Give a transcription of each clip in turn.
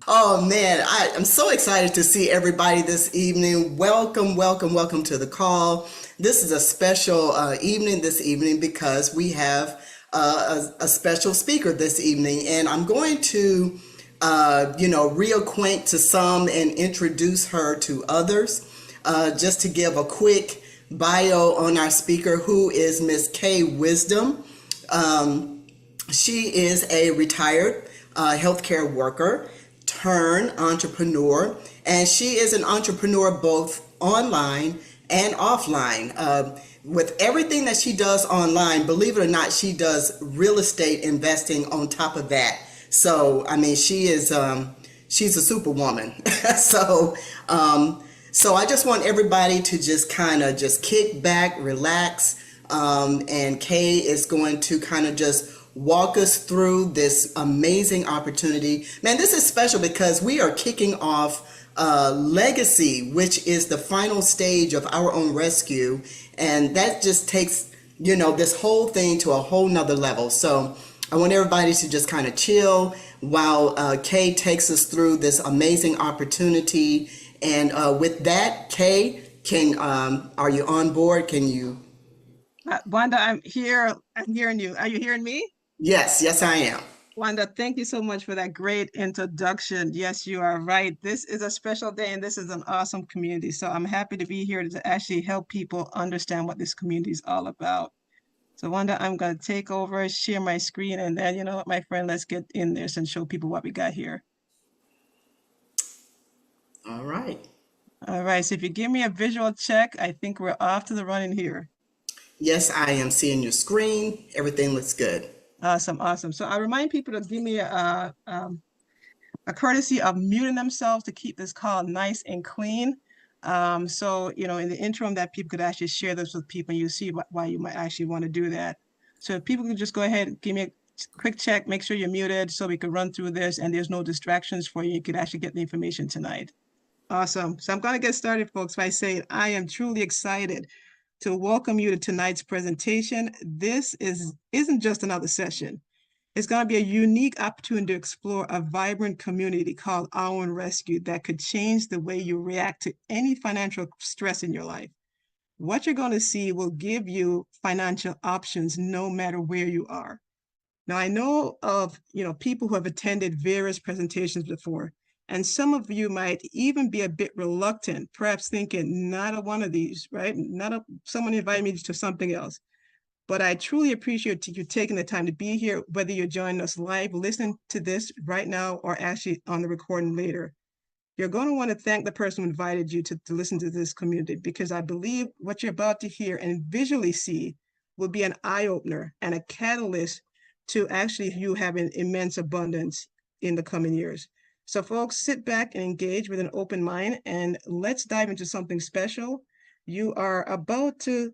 Oh man, I'm so excited to see everybody this evening. Welcome, welcome, welcome to the call. This is a special evening this evening because we have a special speaker this evening, and I'm going to, reacquaint to some and introduce her to others. Just to give a quick bio on our speaker, who is Miss Kay Wisdom. She is a retired healthcare worker turn entrepreneur, and she is an entrepreneur both online and offline. With everything that she does online, believe it or not, she does real estate investing on top of that. So, I mean, she's a superwoman. so, so I just want everybody to just kind of just kick back, relax, and Kay is going to kind of just walk us through this amazing opportunity. Man, this is special because we are kicking off Legacy, which is the final stage of our own rescue. And that just takes, this whole thing to a whole nother level. So I want everybody to just kind of chill while Kay takes us through this amazing opportunity. And with that, Kay, are you on board? Can you? Wanda, I'm here. I'm hearing you. Are you hearing me? Yes, yes, I am. Wanda, thank you so much for that great introduction. Yes, you are right. This is a special day and this is an awesome community. So I'm happy to be here to actually help people understand what this community is all about. So Wanda, I'm going to take over, share my screen, and then, you know what, my friend, let's get in this and show people what we got here. All right. All right, so if you give me a visual check, I think we're off to the running here. Yes, I am seeing your screen. Everything looks good. Awesome, awesome. So I remind people to give me a courtesy of muting themselves to keep this call nice and clean. So, in the interim that people could actually share this with people, and you see why you might actually want to do that. So if people could just go ahead and give me a quick check, make sure you're muted so we could run through this and there's no distractions for you. You could actually get the information tonight. Awesome. So I'm going to get started, folks, by saying I am truly excited to welcome you to tonight's presentation. This isn't just another session. It's going to be a unique opportunity to explore a vibrant community called OOR Rescue that could change the way you react to any financial stress in your life. What you're going to see will give you financial options no matter where you are. Now, I know of people who have attended various presentations before, and some of you might even be a bit reluctant, perhaps thinking, not a one of these, right? Someone invited me to something else. But I truly appreciate you taking the time to be here, whether you're joining us live, listening to this right now, or actually on the recording later. You're going to want to thank the person who invited you to listen to this community, because I believe what you're about to hear and visually see will be an eye-opener and a catalyst to actually you having immense abundance in the coming years. So folks, sit back and engage with an open mind, and let's dive into something special. You are about to,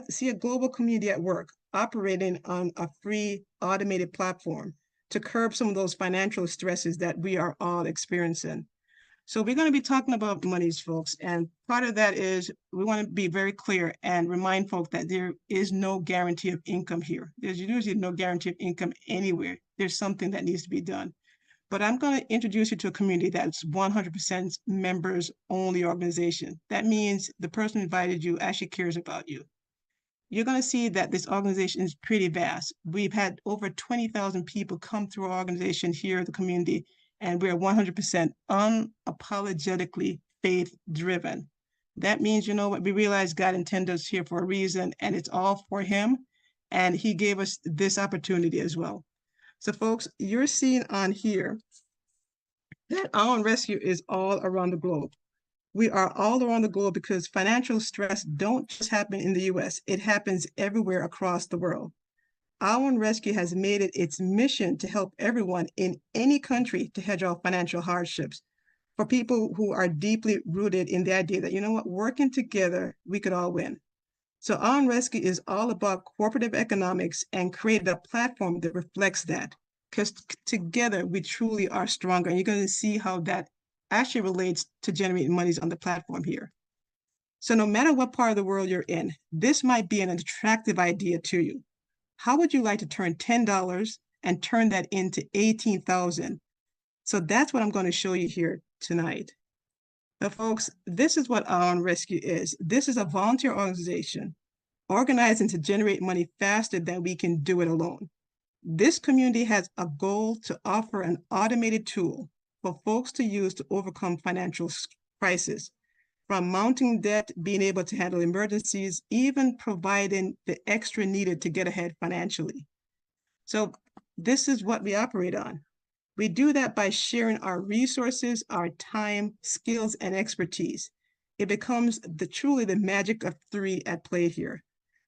see a global community at work operating on a free automated platform to curb some of those financial stresses that we are all experiencing. So we're going to be talking about monies, folks. And part of that is we want to be very clear and remind folks that there is no guarantee of income here. There's usually no guarantee of income anywhere. There's something that needs to be done. But I'm going to introduce you to a community that's 100% members only organization. That means the person who invited you actually cares about you. You're going to see that this organization is pretty vast. We've had over 20,000 people come through our organization here in the community, and we're 100% unapologetically faith-driven. That means, we realize God intended us here for a reason, and it's all for Him, and He gave us this opportunity as well. So folks, you're seeing on here that OOR Rescue is all around the globe. We are all around the globe because financial stress don't just happen in the US, it happens everywhere across the world. OOR Rescue has made it its mission to help everyone in any country to hedge off financial hardships for people who are deeply rooted in the idea that, working together, we could all win. So OOR Rescue is all about cooperative economics and created a platform that reflects that, because together we truly are stronger. And you're going to see how that actually relates to generating monies on the platform here. So no matter what part of the world you're in, this might be an attractive idea to you. How would you like to turn $10 and turn that into 18,000 So that's what I'm going to show you here tonight. Now, folks, this is what OORinRescue is. This is a volunteer organization organizing to generate money faster than we can do it alone. This community has a goal to offer an automated tool for folks to use to overcome financial crisis, from mounting debt, being able to handle emergencies, even providing the extra needed to get ahead financially. So this is what we operate on. We do that by sharing our resources, our time, skills, and expertise. It becomes truly the magic of three at play here.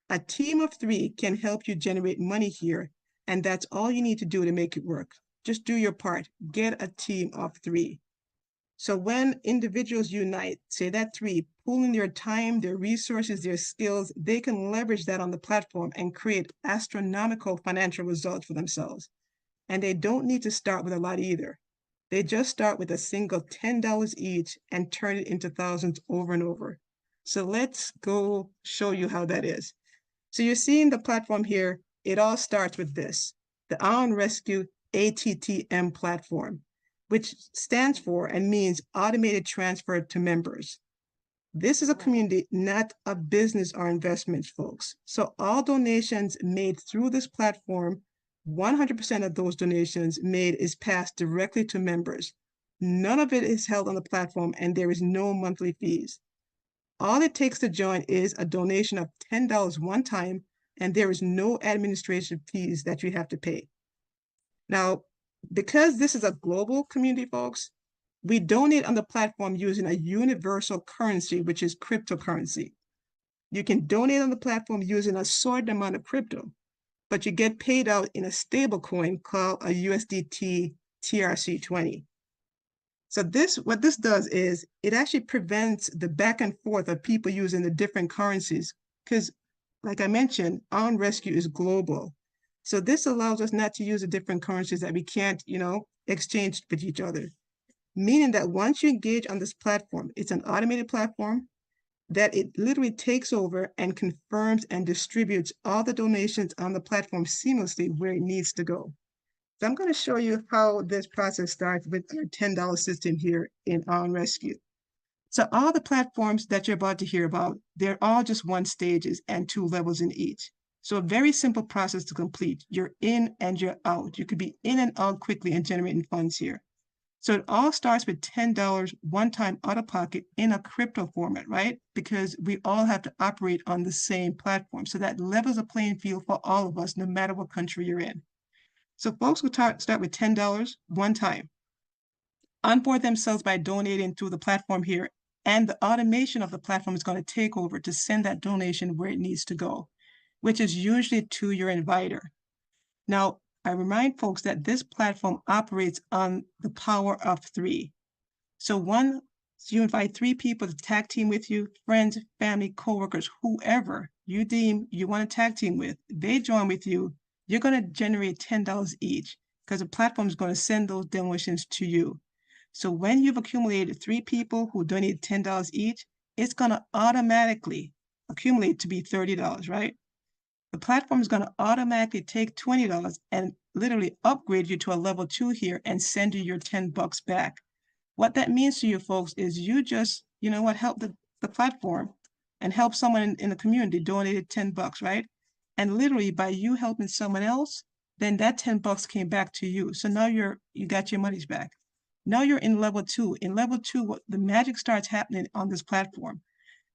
A team of three can help you generate money here, and that's all you need to do to make it work. Just do your part. Get a team of three. So when individuals unite, say that three, pooling their time, their resources, their skills, they can leverage that on the platform and create astronomical financial results for themselves. And they don't need to start with a lot either. They just start with a single $10 each and turn it into thousands over and over. So let's go show you how that is. So you're seeing the platform here. It all starts with this, the OORinRescue ATTM platform, which stands for and means automated transfer to members. This is a community, not a business or investments, folks. So all donations made through this platform, 100% of those donations made is passed directly to members. None of it is held on the platform, and there is no monthly fees. All it takes to join is a donation of $10 one time, and there is no administration fees that you have to pay. Now, because this is a global community, folks, we donate on the platform using a universal currency, which is cryptocurrency. You can donate on the platform using a certain amount of crypto, but you get paid out in a stable coin called a USDT TRC20. So what this does is it actually prevents the back and forth of people using the different currencies, because like I mentioned, OORinRescue is global. So this allows us not to use the different currencies that we can't, exchange with each other. Meaning that once you engage on this platform, it's an automated platform that it literally takes over and confirms and distributes all the donations on the platform seamlessly where it needs to go. So I'm going to show you how this process starts with our $10 system here in OORinRescue. So all the platforms that you're about to hear about, they're all just one stages and 2 levels in each. So a very simple process to complete. You're in and you're out. You could be in and out quickly and generating funds here. So it all starts with $10 one-time out-of-pocket in a crypto format, right? Because we all have to operate on the same platform. So that levels a playing field for all of us, no matter what country you're in. So folks will start with $10 one time. Onboard themselves by donating through the platform here, and the automation of the platform is going to take over to send that donation where it needs to go, which is usually to your inviter. Now, I remind folks that this platform operates on the power of 3. So you invite 3 people to tag team with you, friends, family, coworkers, whoever you deem you want to tag team with. They join with you. You're going to generate $10 each because the platform is going to send those donations to you. So when you've accumulated 3 people who donate $10 each, it's going to automatically accumulate to be $30, right? The platform is going to automatically take $20 and literally upgrade you to a level 2 here and send you your $10 back. What that means to you folks is you just, help the platform and help someone in the community donated $10, right? And literally by you helping someone else, then that $10 came back to you. So now you got your monies back. Now you're in level 2. In level 2, the magic starts happening on this platform,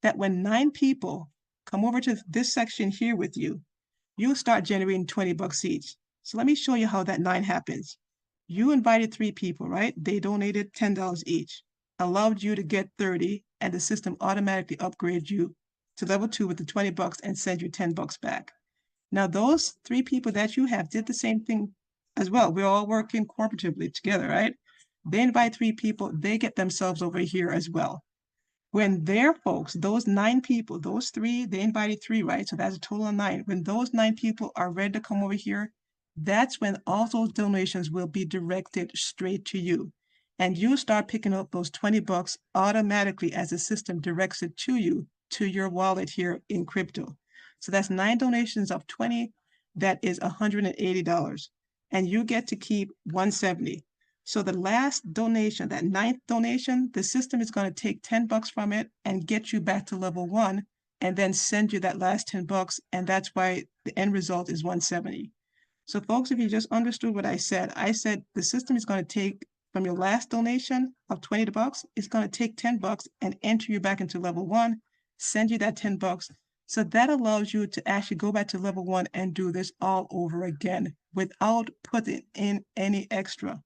that when 9 people come over to this section here with you, you'll start generating $20 each. So let me show you how that 9 happens. You invited 3 people, right? They donated $10 each, allowed you to get 30, and the system automatically upgrades you to level 2 with the $20 and send you $10 back. Now those 3 people that you have did the same thing as well. We're all working cooperatively together, right? They invite 3 people, they get themselves over here as well. When their folks, those 9 people, those 3, they invited 3, right? So that's a total of 9. When those 9 people are ready to come over here, that's when all those donations will be directed straight to you. And you start picking up those $20 automatically as the system directs it to you, to your wallet here in crypto. So that's 9 donations of 20, that is $180. And you get to keep $170. So the last donation, that 9th donation, the system is going to take $10 from it and get you back to level 1 and then send you that last $10. And that's why the end result is 170. So folks, if you just understood what I said the system is going to take from your last donation of $20, it's going to take $10 and enter you back into level 1, send you that $10. So that allows you to actually go back to level 1 and do this all over again without putting in any extra.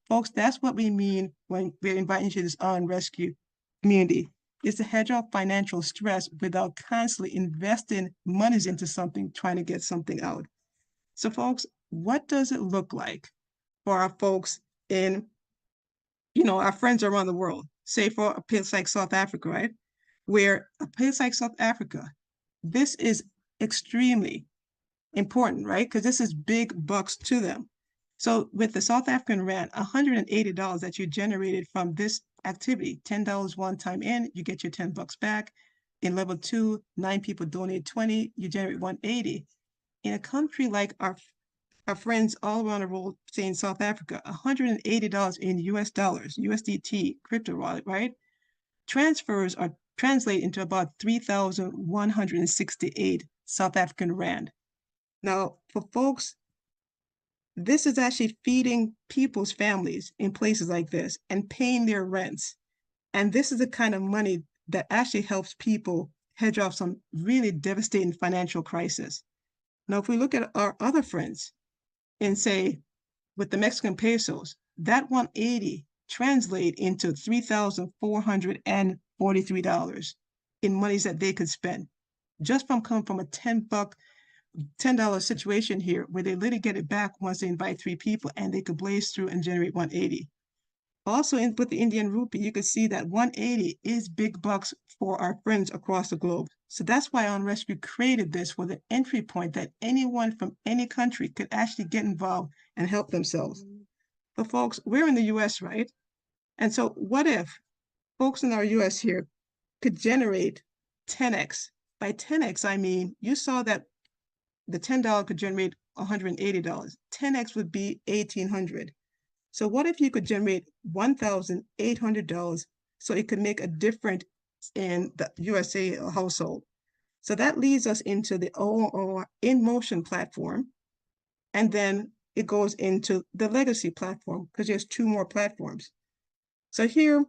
Folks, that's what we mean when we're inviting you to this OOR Rescue community, is to hedge off financial stress without constantly investing monies into something, trying to get something out. So folks, what does it look like for our folks in, our friends around the world, say for a place like South Africa, right? Where a place like South Africa, this is extremely important, right? Because this is big bucks to them. So with the South African Rand, $180 that you generated from this activity, $10 one time in, you get your $10 back. In level 2, 9 people donate 20, you generate 180. In a country like our friends all around the world, say in South Africa, $180 in US dollars, USDT, crypto wallet, right? Transfers are translate into about 3,168 South African Rand. Now, for folks, this is actually feeding people's families in places like this and paying their rents. And this is the kind of money that actually helps people hedge off some really devastating financial crisis. Now, if we look at our other friends and say, with the Mexican pesos, that 180 translate into $3,443 in monies that they could spend just from coming from a $10 situation here where they literally get it back once they invite 3 people and they could blaze through and generate 180. Also, with the Indian rupee, you can see that 180 is big bucks for our friends across the globe. So that's why OOR Rescue created this for the entry point that anyone from any country could actually get involved and help themselves. But folks, we're in the US, right? And so what if folks in our US here could generate 10x? By 10x, I mean, you saw that the $10 could generate $180. 10x would be $1,800. So what if you could generate $1,800 so it could make a difference in the USA household? So that leads us into the OORinMotion platform. And then it goes into the legacy platform because there's 2 more platforms. So here,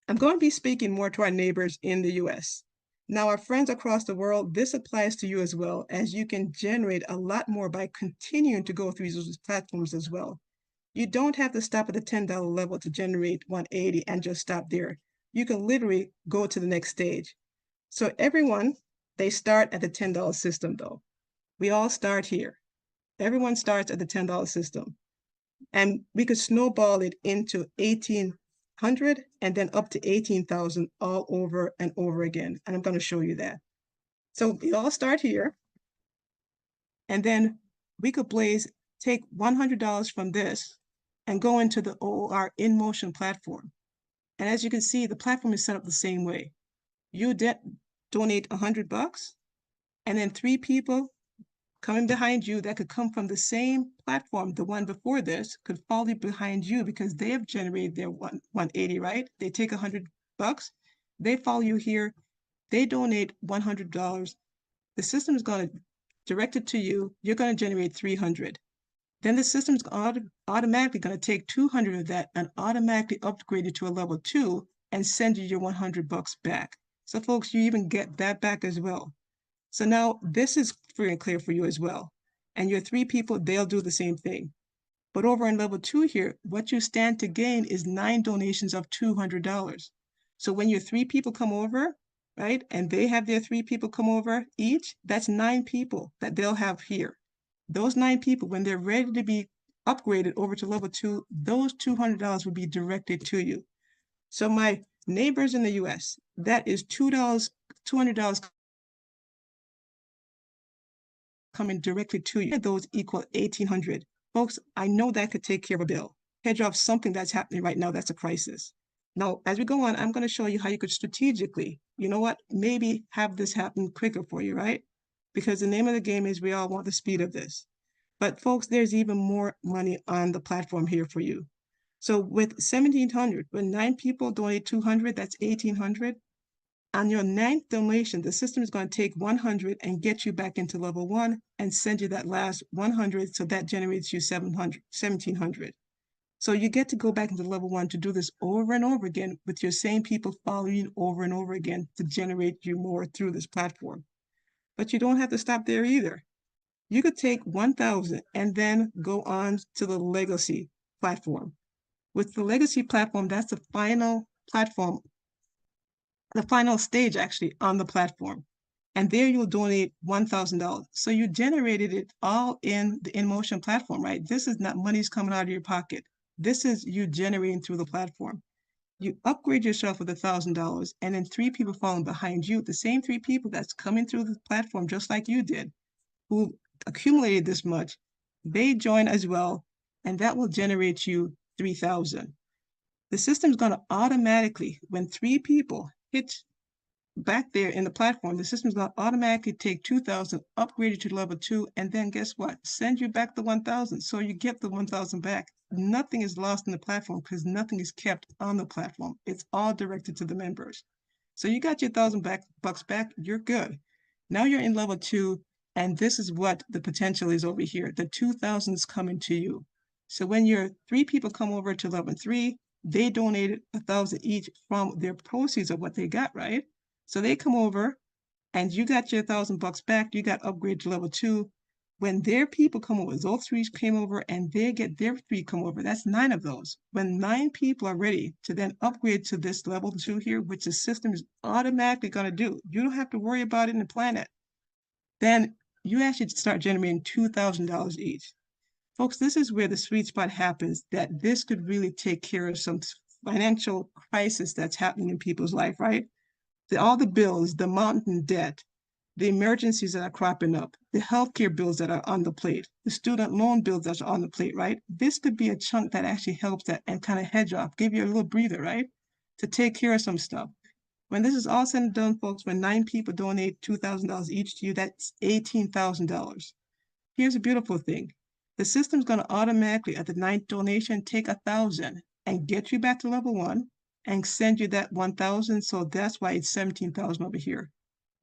I'm going to be speaking more to our neighbors in the US. Now, our friends across the world, this applies to you as well, as you can generate a lot more by continuing to go through these platforms as well. You don't have to stop at the $10 level to generate 180 and just stop there. You can literally go to the next stage. So everyone, they start at the $10 system though. We all start here. Everyone starts at the $10 system. And we could snowball it into 1,800 and then up to 18,000 all over and over again. And I'm going to show you that. So we all start here. And then we could take $100 from this and go into the OORinMotion platform. And as you can see, the platform is set up the same way. You donate $100, and then 3 people coming behind you that could come from the same platform, the one before this, could follow behind you because they have generated their 180, right? They take $100, they follow you here, they donate $100. The system is going to direct it to you. You're going to generate 300. Then the system's automatically going to take 200 of that and automatically upgrade it to a level 2 and send you your $100 back. So folks, you even get that back as well. So now this is free and clear for you as well. And your 3 people, they'll do the same thing. But over in level 2 here, what you stand to gain is 9 donations of $200. So when your 3 people come over, right, and they have their 3 people come over each, that's 9 people that they'll have here. Those 9 people, when they're ready to be upgraded over to level 2, those $200 will be directed to you. So my neighbors in the US, that is $200 coming directly to you. Those equal 1,800. Folks, I know that could take care of a bill. Hedge off something that's happening right now that's a crisis. Now, as we go on, I'm going to show you how you could strategically, maybe have this happen quicker for you, right? Because the name of the game is we all want the speed of this. But folks, there's even more money on the platform here for you. So with 1,700, when 9 people donate 200, that's 1,800. On your 9th donation, the system is going to take 100 and get you back into level 1 and send you that last 100. So that generates you 1,700. So you get to go back into level 1 to do this over and over again with your same people following over and over again to generate you more through this platform. But you don't have to stop there either. You could take 1,000 and then go on to the legacy platform. With the legacy platform, that's the final platform, the final stage actually on the platform. And there you'll donate $1,000. So you generated it all in the InMotion platform, right? This is not money's coming out of your pocket. This is you generating through the platform. You upgrade yourself with $1,000, and then 3 people falling behind you, the same 3 people that's coming through the platform just like you did, who accumulated this much, they join as well, and that will generate you 3,000. The system's going to automatically, when 3 people hit back there in the platform, the system's going to automatically take 2,000, upgrade it to level 2, and then guess what? Send you back the 1,000. So you get the 1,000 back. Nothing is lost in the platform because nothing is kept on the platform. It's all directed to the members. So you got your $1,000 back. You're good. Now you're in level 2, and this is what the potential is over here. The 2,000 is coming to you. So when your 3 people come over to level 3, they donated 1,000 each from their proceeds of what they got, right? So they come over and you got your $1,000 back. You got upgraded to level 2. When their people come over, those 3 came over and they get their 3 come over. That's 9 of those. When 9 people are ready to then upgrade to this level 2 here, which the system is automatically going to do, you don't have to worry about it and plan it. Then you actually start generating $2,000 each. Folks, this is where the sweet spot happens, that this could really take care of some financial crisis that's happening in people's life, right? All the bills, the mountain debt, the emergencies that are cropping up, the healthcare bills that are on the plate, the student loan bills that are on the plate, right? This could be a chunk that actually helps that and kind of hedge off, give you a little breather, right? To take care of some stuff. When this is all said and done, folks, when 9 people donate $2,000 each to you, that's $18,000. Here's a beautiful thing. The system's going to automatically, at the 9th donation, take 1,000 and get you back to level 1 and send you that 1,000. So that's why it's 17,000 over here.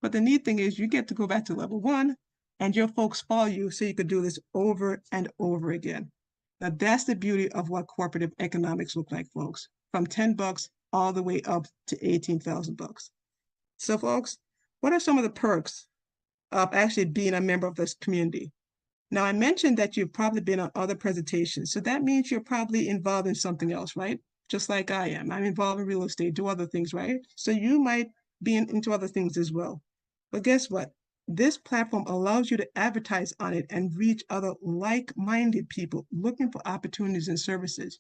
But the neat thing is you get to go back to level 1 and your folks follow you so you could do this over and over again. Now that's the beauty of what cooperative economics look like, folks, from $10 all the way up to $18,000. So folks, what are some of the perks of actually being a member of this community? Now, I mentioned that you've probably been on other presentations. So that means you're probably involved in something else, right? Just like I am. I'm involved in real estate, do other things, right? So you might be into other things as well. But guess what? This platform allows you to advertise on it and reach other like-minded people looking for opportunities and services.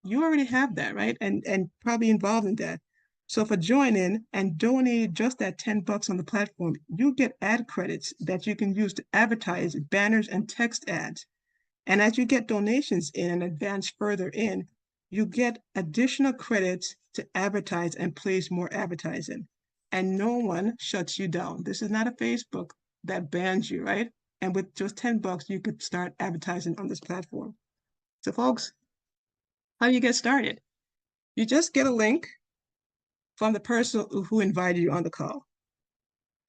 You already have that, right? And probably involved in that. So for joining and donating just that $10 on the platform, you get ad credits that you can use to advertise banners and text ads. And as you get donations in and advance further in, you get additional credits to advertise and place more advertising. And no one shuts you down. This is not a Facebook that bans you, right? And with just $10, you could start advertising on this platform. So folks, how do you get started? You just get a link from the person who invited you on the call.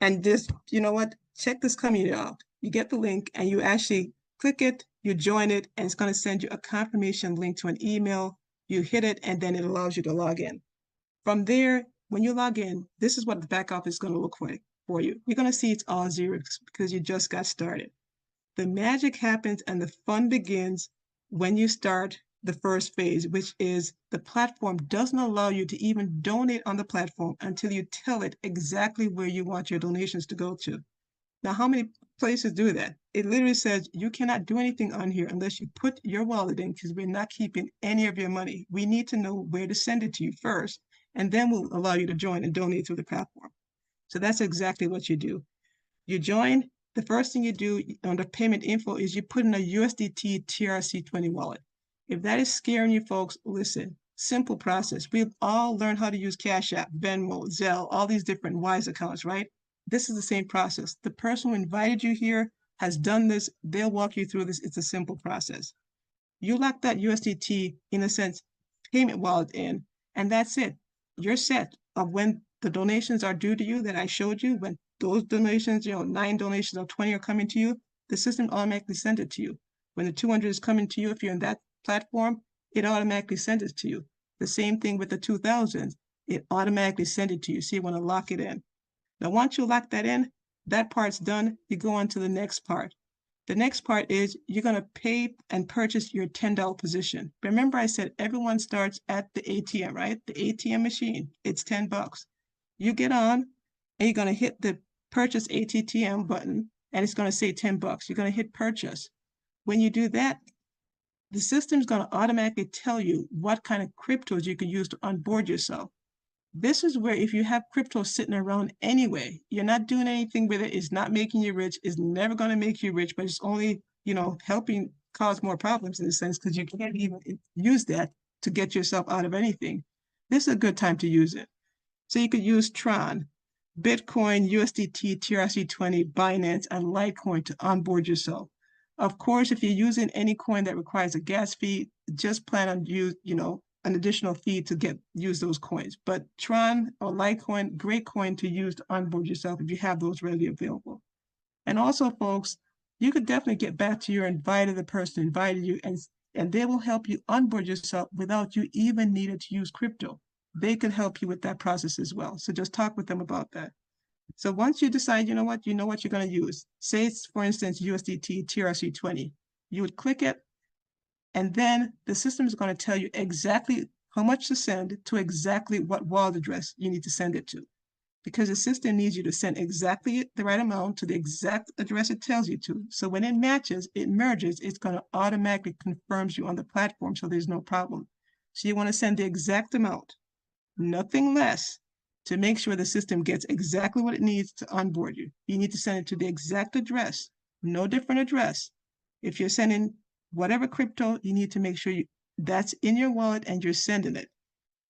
And just, you know what, check this community out. You get the link and you actually click it, you join it, and it's going to send you a confirmation link to an email. You hit it, and then it allows you to log in. From there, when you log in, this is what the back office is going to look like for you. You're going to see it's all zeros because you just got started. The magic happens and the fun begins when you start the first phase, which is the platform doesn't allow you to even donate on the platform until you tell it exactly where you want your donations to go to. Now, how many places do that? It literally says you cannot do anything on here unless you put your wallet in, because we're not keeping any of your money. We need to know where to send it to you first, and then we'll allow you to join and donate through the platform. So that's exactly what you do. You join. The first thing you do under payment info is you put in a USDT TRC20 wallet. If that is scaring you folks, listen, simple process. We've all learned how to use Cash App, Venmo, Zelle, all these different Wise accounts, right? This is the same process. The person who invited you here has done this. They'll walk you through this. It's a simple process. You lock that USDT, in a sense, payment wallet in, and that's it. You're set of when the donations are due to you that I showed you. When those donations, 9 donations or 20 are coming to you, the system automatically sends it to you. When the 200 is coming to you, if you're in that platform, it automatically sends it to you. The same thing with the 2000s. It automatically sends it to you. So you want to lock it in. Now, once you lock that in, that part's done. You go on to the next part. The next part is you're going to pay and purchase your $10 position. Remember, I said everyone starts at the ATM, right? The ATM machine. It's $10. You get on and you're going to hit the purchase ATM button and it's going to say $10. You're going to hit purchase. When you do that, the system's going to automatically tell you what kind of cryptos you can use to onboard yourself. This is where if you have crypto sitting around anyway, you're not doing anything with it, it's not making you rich, it's never going to make you rich, but it's only, helping cause more problems in a sense because you can't even use that to get yourself out of anything. This is a good time to use it. So you could use Tron, Bitcoin, USDT, TRC20, Binance, and Litecoin to onboard yourself. Of course, if you're using any coin that requires a gas fee, just plan on an additional fee to use those coins. But Tron or Litecoin, great coin to use to onboard yourself if you have those readily available. And also, folks, you could definitely get back to your inviter, the person who invited you, and they will help you onboard yourself without you even needing to use crypto. They could help you with that process as well. So just talk with them about that. So once you decide, you know what you're going to use. Say it's, for instance, USDT TRC20. You would click it, and then the system is going to tell you exactly how much to send to exactly what wallet address you need to send it to. Because the system needs you to send exactly the right amount to the exact address it tells you to. So when it matches, it merges, it's going to automatically confirms you on the platform so there's no problem. So you want to send the exact amount, nothing less, to make sure the system gets exactly what it needs to onboard you. You need to send it to the exact address, no different address. If you're sending whatever crypto, you need to make sure that's in your wallet and you're sending it.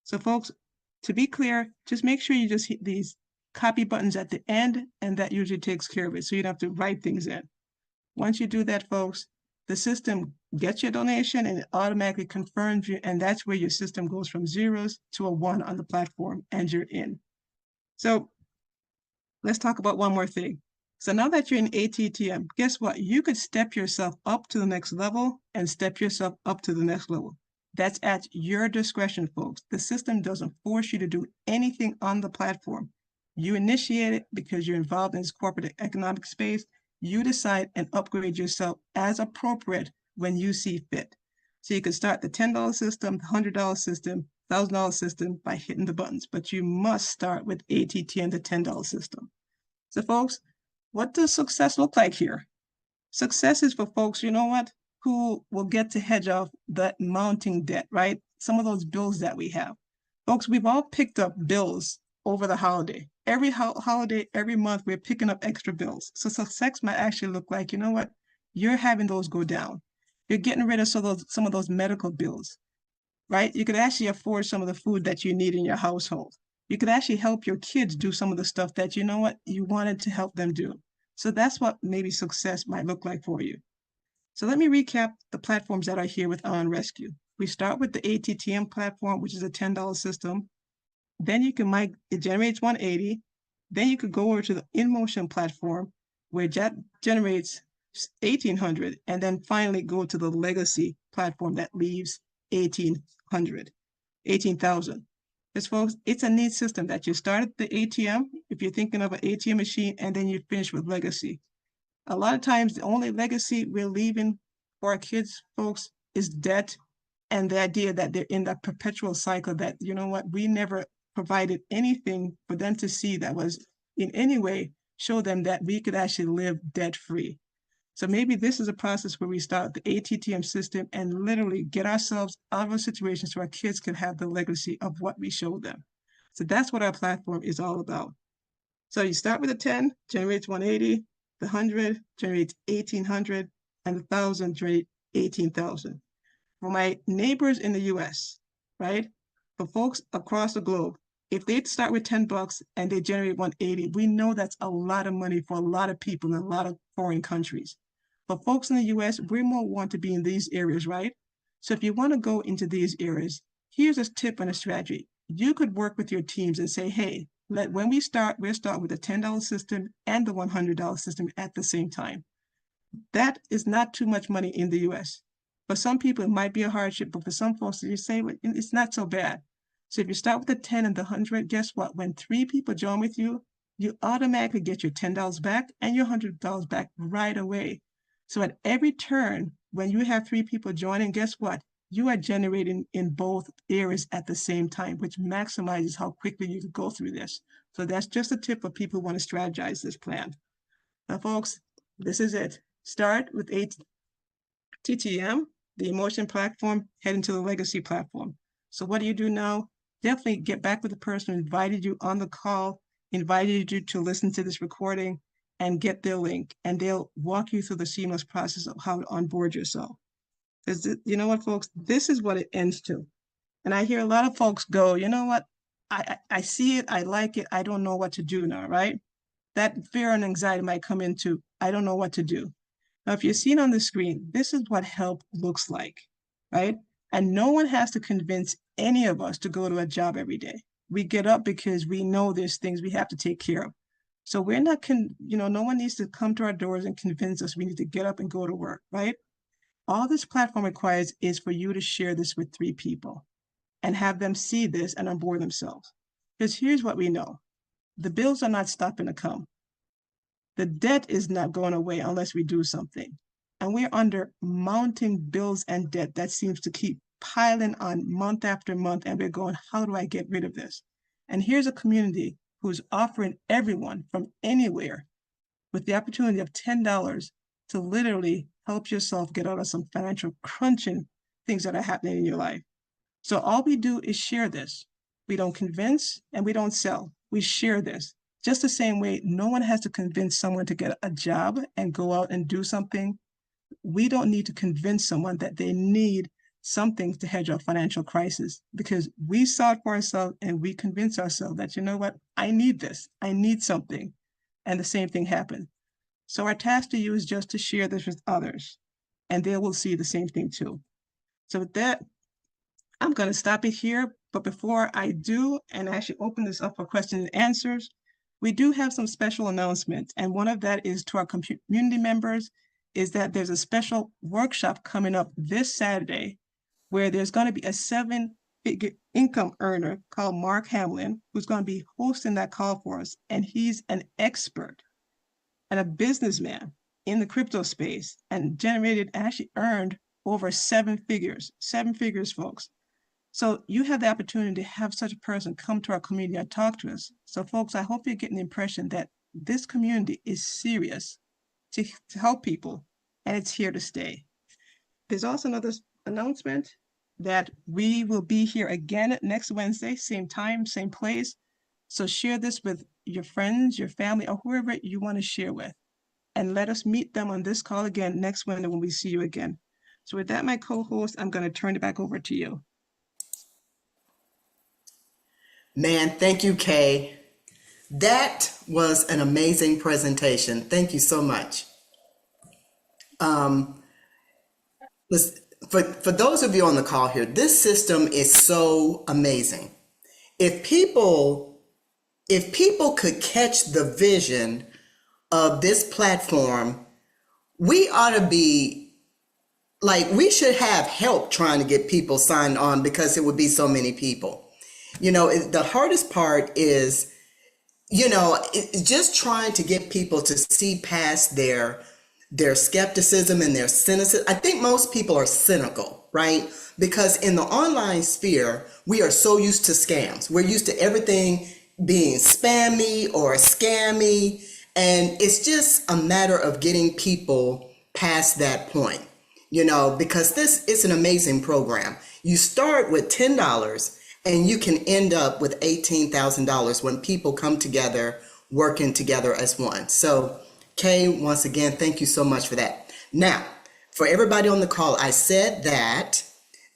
So folks, to be clear, just make sure you just hit these copy buttons at the end, and that usually takes care of it, so you don't have to write things in. Once you do that, folks, the system gets your donation and it automatically confirms you, and that's where your system goes from zeros to a 1 on the platform, and you're in. So let's talk about one more thing. So now that you're in ATTM, guess what? You could step yourself up to the next level and step yourself up to the next level. That's at your discretion, folks. The system doesn't force you to do anything on the platform. You initiate it because you're involved in this corporate economic space. You decide and upgrade yourself as appropriate when you see fit. So you can start the $10 system, the $100 system, $1,000 system by hitting the buttons, but you must start with ATTM, the $10 system. So folks, what does success look like here? Success is for folks, who will get to hedge off that mounting debt, right? Some of those bills that we have. Folks, we've all picked up bills over the holiday. Every holiday, every month, we're picking up extra bills. So success might actually look like, you're having those go down. You're getting rid of some of those medical bills, right? You could actually afford some of the food that you need in your household. You could actually help your kids do some of the stuff that you wanted to help them do. So that's what maybe success might look like for you. So let me recap the platforms that are here with OORINRescue. We start with the ATTM platform, which is a $10 system. Then you can it generates 180. Then you could go over to the OORINMotion platform, where that generates 1,800, and then finally go to the legacy platform that leaves 1,800, 18,000. Because folks, it's a neat system that you start at the ATM, if you're thinking of an ATM machine, and then you finish with legacy. A lot of times, the only legacy we're leaving for our kids, folks, is debt and the idea that they're in that perpetual cycle that, we never provided anything for them to see that was in any way show them that we could actually live debt-free. So maybe this is a process where we start the ATTM system and literally get ourselves out of a situation so our kids can have the legacy of what we showed them. So that's what our platform is all about. So you start with a 10, generates 180, the 100 generates 1,800, and the 1,000 generates 18,000. For my neighbors in the US, right? For folks across the globe, if they start with $10 and they generate 180, we know that's a lot of money for a lot of people in a lot of foreign countries. For folks in the US, we more want to be in these areas, right? So if you want to go into these areas, here's a tip and a strategy. You could work with your teams and say, hey, when we'll start with the $10 system and the $100 system at the same time. That is not too much money in the US. For some people, it might be a hardship, but for some folks, you say, well, it's not so bad. So if you start with the 10 and the 100, guess what? When 3 people join with you, you automatically get your $10 back and your $100 back right away. So at every turn, when you have 3 people joining, guess what? You are generating in both areas at the same time, which maximizes how quickly you can go through this. So that's just a tip for people who want to strategize this plan. Now, folks, this is it. Start with TTM, the emotion platform, head into the legacy platform. So what do you do now? Definitely get back with the person who invited you on the call, invited you to listen to this recording, and get their link, and they'll walk you through the seamless process of how to onboard yourself. Because you know what, folks, this is what it ends to. And I hear a lot of folks go, you know what, I see it, I like it, I don't know what to do now, right? That fear and anxiety might come into, I don't know what to do. Now, if you're seeing on the screen, this is what help looks like, right? And no one has to convince any of us to go to a job every day. We get up because we know there's things we have to take care of. So we're not, no one needs to come to our doors and convince us we need to get up and go to work, right? All this platform requires is for you to share this with 3 people and have them see this and onboard themselves. Because here's what we know. The bills are not stopping to come. The debt is not going away unless we do something. And we're under mounting bills and debt that seems to keep piling on month after month. And we're going, how do I get rid of this? And here's a community who's offering everyone from anywhere with the opportunity of $10 to literally help yourself get out of some financial crunching things that are happening in your life. So all we do is share this. We don't convince and we don't sell. We share this. Just the same way, no one has to convince someone to get a job and go out and do something. We don't need to convince someone that they need something to hedge our financial crisis, because we saw it for ourselves and we convince ourselves that, you know what, I need this, I need something. And the same thing happened. So our task to you is just to share this with others, and they will see the same thing too. So with that, I'm going to stop it here. But before I do, and actually open this up for questions and answers, we do have some special announcements. And one of that is to our community members, is that there's a special workshop coming up this Saturday where there's going to be a 7-figure income earner called Mark Hamlin, who's going to be hosting that call for us. And he's an expert and a businessman in the crypto space, and actually earned over 7 figures, folks. So you have the opportunity to have such a person come to our community and talk to us. So folks, I hope you're getting the impression that this community is serious to help people, and it's here to stay. There's also another announcement that we will be here again next Wednesday, same time, same place. So share this with your friends, your family, or whoever you want to share with. And let us meet them on this call again next Wednesday when we see you again. So with that, my co-host, I'm going to turn it back over to you. Man, thank you, Kay. That was an amazing presentation. Thank you so much. For those of you on the call here, this system is so amazing. If people could catch the vision of this platform, we ought to be like, we should have help trying to get people signed on, because it would be so many people. The hardest part is, just trying to get people to see past their skepticism and their cynicism. I think most people are cynical, right? Because in the online sphere, we are so used to scams. We're used to everything being spammy or scammy. And it's just a matter of getting people past that point, because this is an amazing program. You start with $10 and you can end up with $18,000 when people come together, working together as one. So Kay, once again, thank you so much for that. Now, for everybody on the call, I said that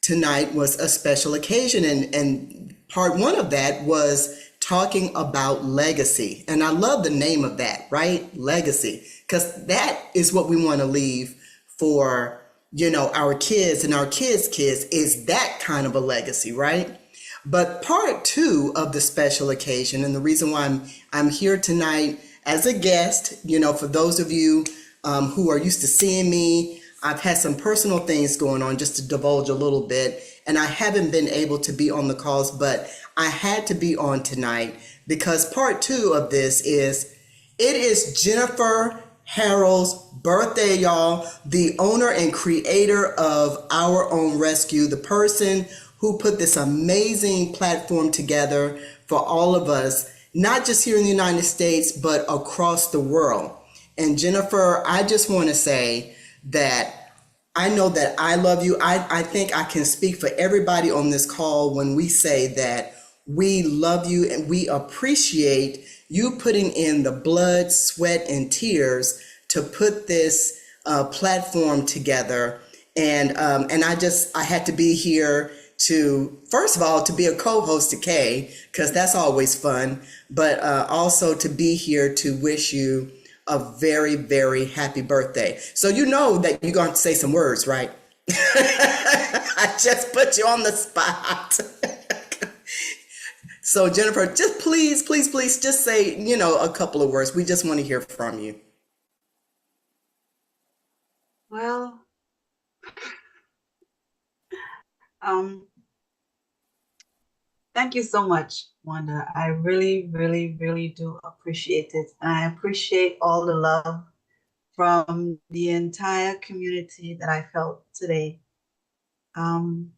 tonight was a special occasion, and part 1 of that was talking about legacy. And I love the name of that, right? Legacy, because that is what we want to leave for our kids and our kids' kids is that kind of a legacy, right? But part two of the special occasion, and the reason why I'm here tonight as a guest, for those of you who are used to seeing me, I've had some personal things going on, just to divulge a little bit, and I haven't been able to be on the calls, but I had to be on tonight because part two of this it is Jennifer Harrell's birthday, y'all, the owner and creator of Our Own Rescue, the person who put this amazing platform together for all of us, not just here in the United States, but across the world. And Jennifer, I just want to say that I know that I love you. I think I can speak for everybody on this call when we say that we love you and we appreciate you putting in the blood, sweat, and tears to put this platform together. And I had to be here to, first of all, to be a co-host to Kay, because that's always fun, but also to be here to wish you a very, very happy birthday. So you know that you're going to say some words, right? I just put you on the spot. So Jennifer, just please, please, please just say, a couple of words. We just want to hear from you. Well, thank you so much, Wanda. I really, really, really do appreciate it. And I appreciate all the love from the entire community that I felt today. I'm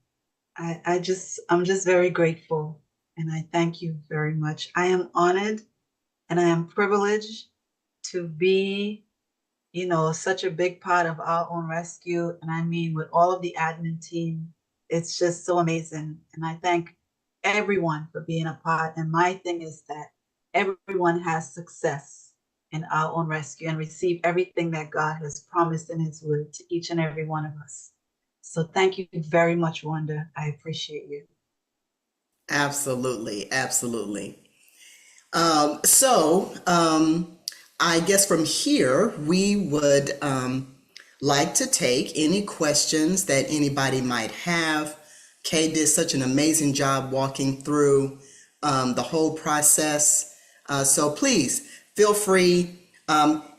just very grateful, and I thank you very much. I am honored and I am privileged to be, such a big part of Our Own Rescue. And I mean, with all of the admin team, it's just so amazing. And I thank everyone for being a part. And my thing is that everyone has success in Our Own Rescue and receive everything that God has promised in His word to each and every one of us. So thank you very much, Wanda. I appreciate you. Absolutely, absolutely. I guess from here, we would like to take any questions that anybody might have. Kay did such an amazing job walking through the whole process. So please feel free.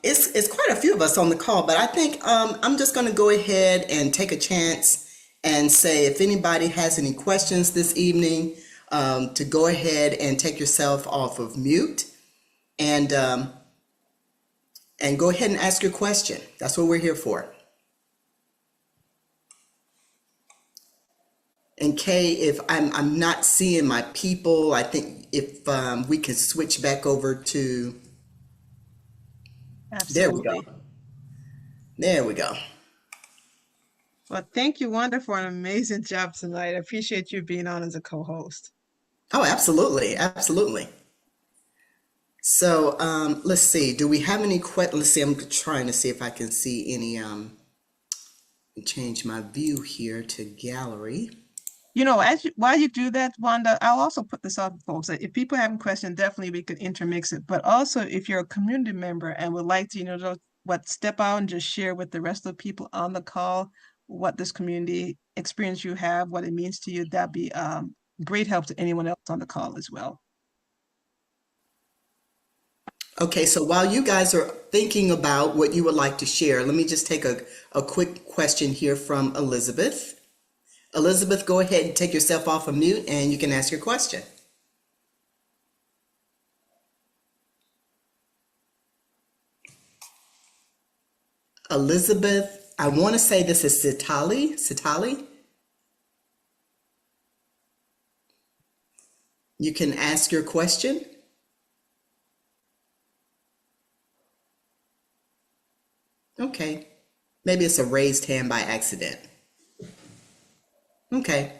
It's quite a few of us on the call, but I think I'm just going to go ahead and take a chance and say if anybody has any questions this evening, to go ahead and take yourself off of mute and go ahead and ask your question. That's what we're here for. And Kay, if I'm not seeing my people, I think if we could switch back over to, Absolutely. there we go. There we go. Well, thank you, Wanda, for an amazing job tonight. I appreciate you being on as a co-host. Oh, absolutely, absolutely. So let's see. Do we have any questions? Let's see. I'm trying to see if I can see any. Change my view here to gallery. While you do that, Wanda, I'll also put this out to folks. If people have a question, definitely we could intermix it. But also, if you're a community member and would like to, step out and just share with the rest of the people on the call what this community experience you have, what it means to you, that'd be great help to anyone else on the call as well. Okay, so while you guys are thinking about what you would like to share, let me just take a quick question here from Elizabeth. Elizabeth, go ahead and take yourself off of mute and you can ask your question. Elizabeth, I want to say this is Sitali. Sitali? You can ask your question. Okay. Maybe it's a raised hand by accident. Okay.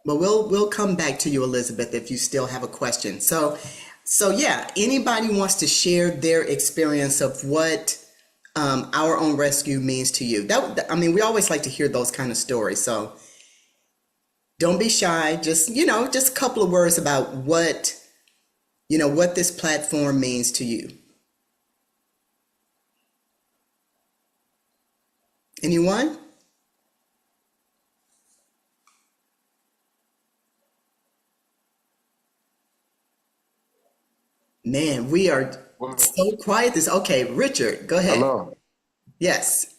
But we'll come back to you, Elizabeth, if you still have a question. So yeah, anybody wants to share their experience of what Our Own Rescue means to you. We always like to hear those kind of stories. So don't be shy. Just a couple of words about what this platform means to you. Anyone? Man, we are Well, so quiet. Okay, Richard, go ahead. hello. Yes.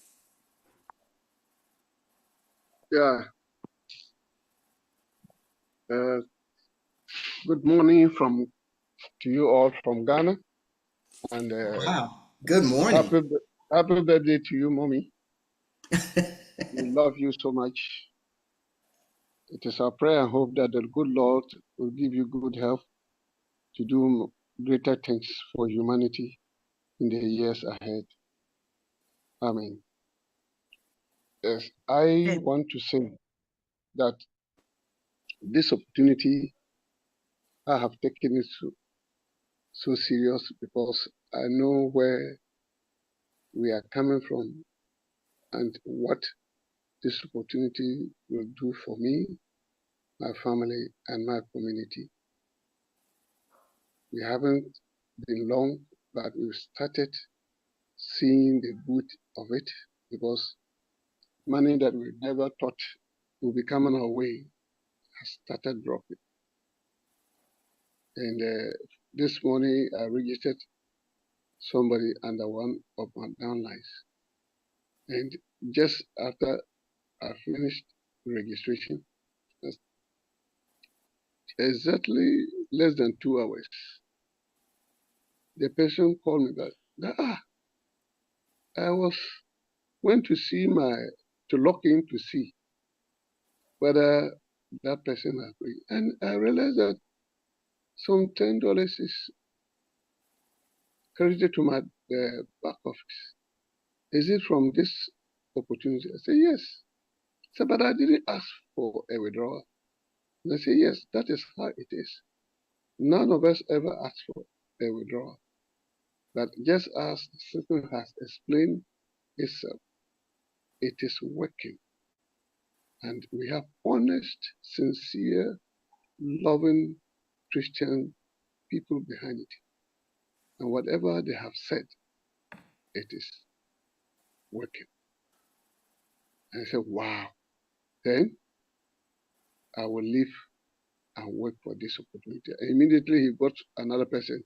Yeah. Uh, Good morning to you all from Ghana, and Wow. Good morning. happy birthday to you, mommy. We love you so much. It is our prayer and hope that the good Lord will give you good health to do greater things for humanity in the years ahead. Amen. Yes, I Amen. want to say that this opportunity I have taken it so serious because I know where we are coming from and what this opportunity will do for me, my family, and my community. We haven't been long, but we've started seeing the good of it because money that we never thought would be coming our way has started dropping. And this morning, I registered somebody under one of my downlines. And just after I finished registration, exactly less than 2 hours, the person called me back. I went to log in to see whether that person agreed. And I realized that some $10 is credited to my back office. Is it from this opportunity? I said, yes. I said, but I didn't ask for a withdrawal. And I said, yes, that is how it is. None of us ever asked for a withdrawal. But just as the system has explained itself, it is working. And we have honest, sincere, loving Christian people behind it. And whatever they have said, it is working. And I said, wow. Then I will leave and wait for this opportunity. And immediately he got another person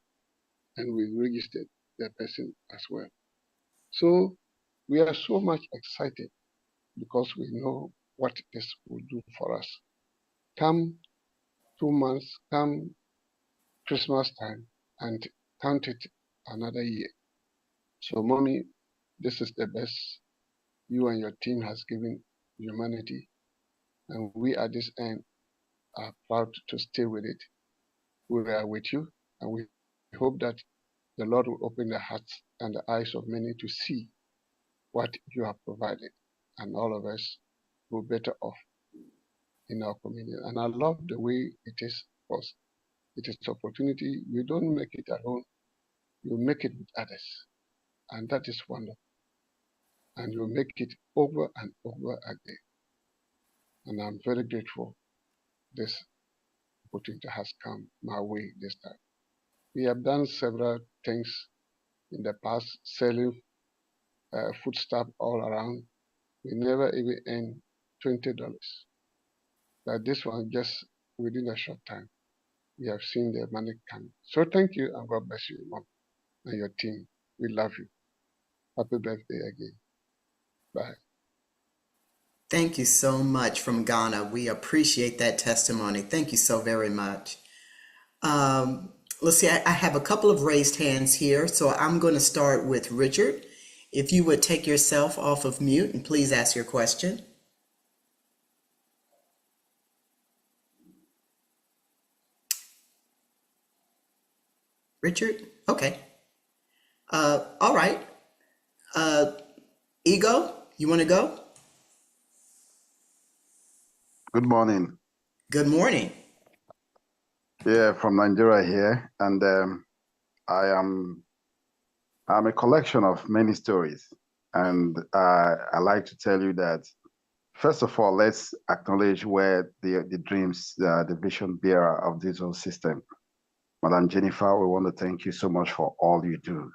and we registered that person as well. So we are so much excited because we know what this will do for us. Come 2 months, come Christmas time, and count it another year. So, mommy, this is the best you and your team has given humanity, and we at this end are proud to stay with it. We are with you, and we hope that the Lord will open the hearts and the eyes of many to see what you have provided, and all of us will be better off in our community. And I love the way it is, because it is opportunity. You don't make it alone, you make it with others, and that is wonderful. And you make it over and over again. And I'm very grateful this opportunity has come my way this time. We have done several things in the past, selling foodstuff all around. We never even earned $20. But this one, just within a short time, we have seen the money come. So thank you, and God bless you, Mom, and your team. We love you. Happy birthday again. Bye. Thank you so much from Ghana. We appreciate that testimony. Thank you so very much. Let's see, I have a couple of raised hands here, so I'm going to start with Richard. If you would take yourself off of mute and please ask your question. Richard? Okay. All right. Ego, you want to go? Good morning. Good morning. Yeah, from Nigeria here, and I'm a collection of many stories, and I like to tell you that first of all, let's acknowledge where the dreams, the vision bearer of this whole system, Madam Jennifer. We want to thank you so much for all you do.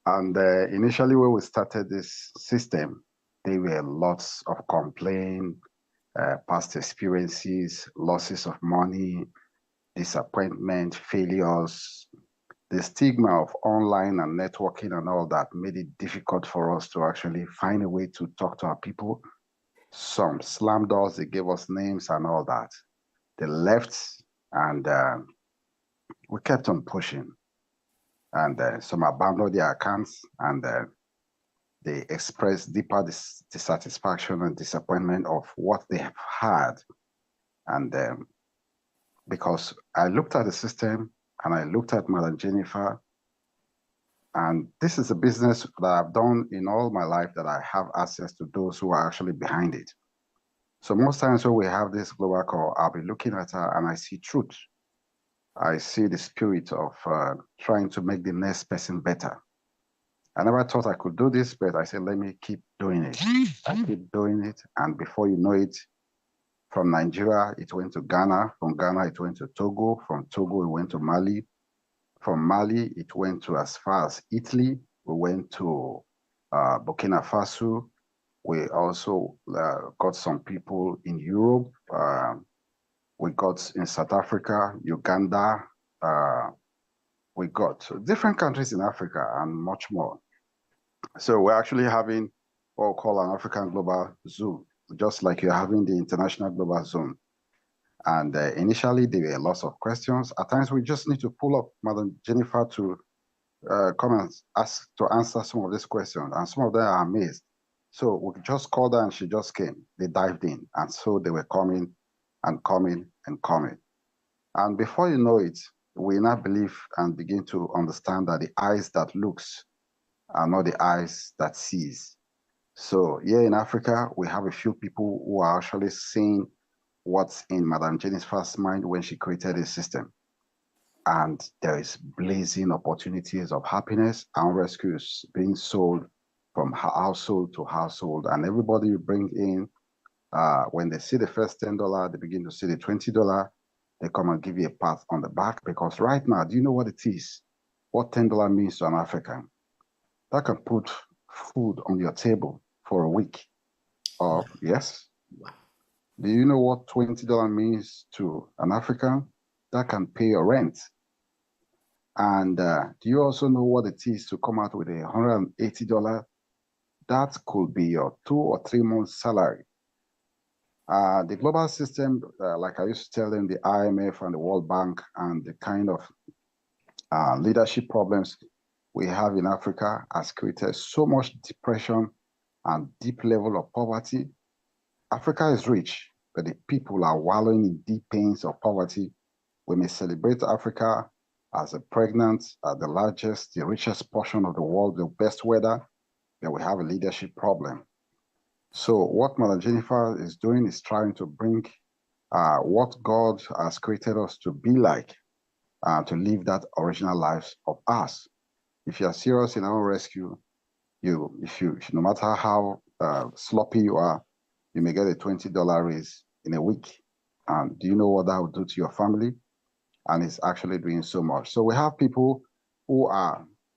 And initially, when we started this system, there were lots of complaint, past experiences, losses of money, disappointment, failures. The stigma of online and networking and all that made it difficult for us to actually find a way to talk to our people. Some slammed us, they gave us names and all that. They left, and we kept on pushing. And some abandoned their accounts, and they expressed deeper dissatisfaction and disappointment of what they have had. And because I looked at the system and I looked at Madam Jennifer, and this is a business that I've done in all my life, that I have access to those who are actually behind it. So most times when we have this global call, I'll be looking at her and I see truth. I see the spirit of trying to make the next person better. I never thought I could do this, but I said, let me keep doing it. I keep doing it, and before you know it, from Nigeria, it went to Ghana. From Ghana, it went to Togo. From Togo, it went to Mali. From Mali, it went to as far as Italy. We went to Burkina Faso. We also got some people in Europe. We got in South Africa, Uganda. We got different countries in Africa and much more. So we're actually having what we call an African Global Zoom, just like you're having the International Global Zoom. And initially, there were lots of questions. At times, we just need to pull up Madam Jennifer to come and ask to answer some of these questions. And some of them are amazed. So we just called her and she just came. They dived in. And so they were coming and coming and coming. And before you know it, we now believe and begin to understand that the eyes that looks are not the eyes that sees. So here in Africa, we have a few people who are actually seeing what's in Madam Jennifer's mind when she created a system. And there is blazing opportunities of happiness and rescues being sold from household to household. And everybody you bring in, when they see the first $10, they begin to see the $20, they come and give you a pat on the back. Because right now, do you know what it is? What $10 means to an African? That can put food on your table for a week. Or yes? Wow. Do you know what $20 means to an African? That can pay your rent. And do you also know what it is to come out with $180? That could be your 2 or 3 months salary. The global system, like I used to tell them, the IMF and the World Bank, and the kind of leadership problems we have in Africa has created so much depression and deep level of poverty. Africa is rich, but the people are wallowing in deep pains of poverty. We may celebrate Africa as a pregnant, the largest, the richest portion of the world, the best weather, but we have a leadership problem. So what Madam Jennifer is doing is trying to bring what God has created us to be like, to live that original lives of us. If you are serious in our rescue, no matter how sloppy you are, you may get a $20 raise in a week. And do you know what that will do to your family? And it's actually doing so much. So we have people who